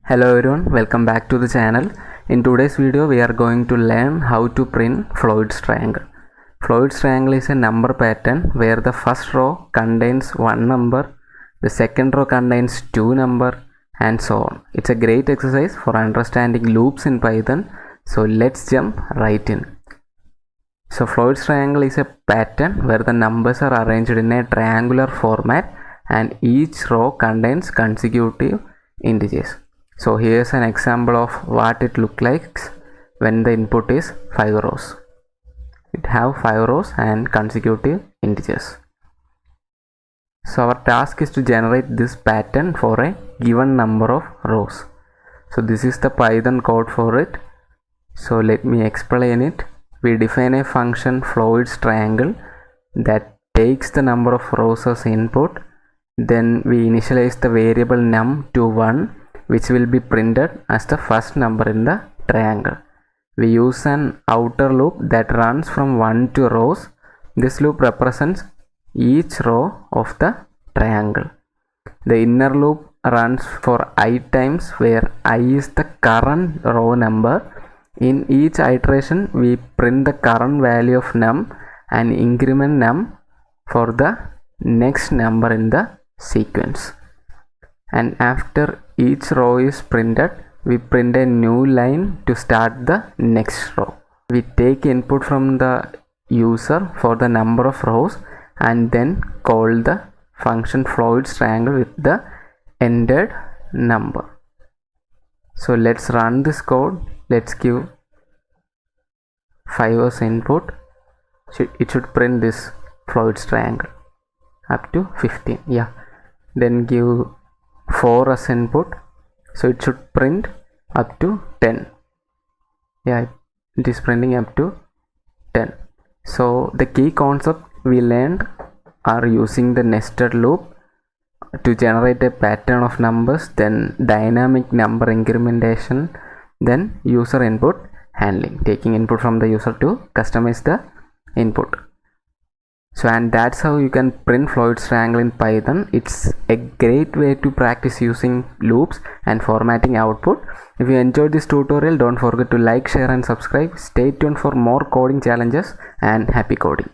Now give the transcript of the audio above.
Hello everyone, welcome back to the channel. In today's video we are going to learn how to print Floyd's triangle. Floyd's triangle is a number pattern where the first row contains one number, the second row contains two number, and so on. It's a great exercise for understanding loops in Python. So let's jump right in. So Floyd's triangle is a pattern where the numbers are arranged in a triangular format and each row contains consecutive integers. So here's an example of what it looks like when the input is 5 rows. It have 5 rows and consecutive integers. So our task is to generate this pattern for a given number of rows. So this is the Python code for it. So let me explain it. We define a function Floyd's triangle that takes the number of rows as input. Then we initialize the variable num to 1, which will be printed as the first number in the triangle. We use an outer loop that runs from 1 to rows. This loop represents each row of the triangle. The inner loop runs for I times, where I is the current row number. In each iteration we print the current value of num and increment num for the next number in the sequence. And after each row is printed, we print a new line to start the next row. We take input from the user for the number of rows and then call the function Floyd's triangle with the entered number. So let's run this code. Let's give 5 as input. It should print this Floyd's triangle up to 15. Yeah. Then give 4 as input, so it should print up to 10. Yeah, it is printing up to 10. So the key concept we learned are using the nested loop to generate a pattern of numbers, then dynamic number incrementation, then user input handling, taking input from the user to customize the input. So, and that's how you can print Floyd's triangle in Python. It's a great way to practice using loops and formatting output. If you enjoyed this tutorial, don't forget to like, share and subscribe. Stay tuned for more coding challenges, and happy coding.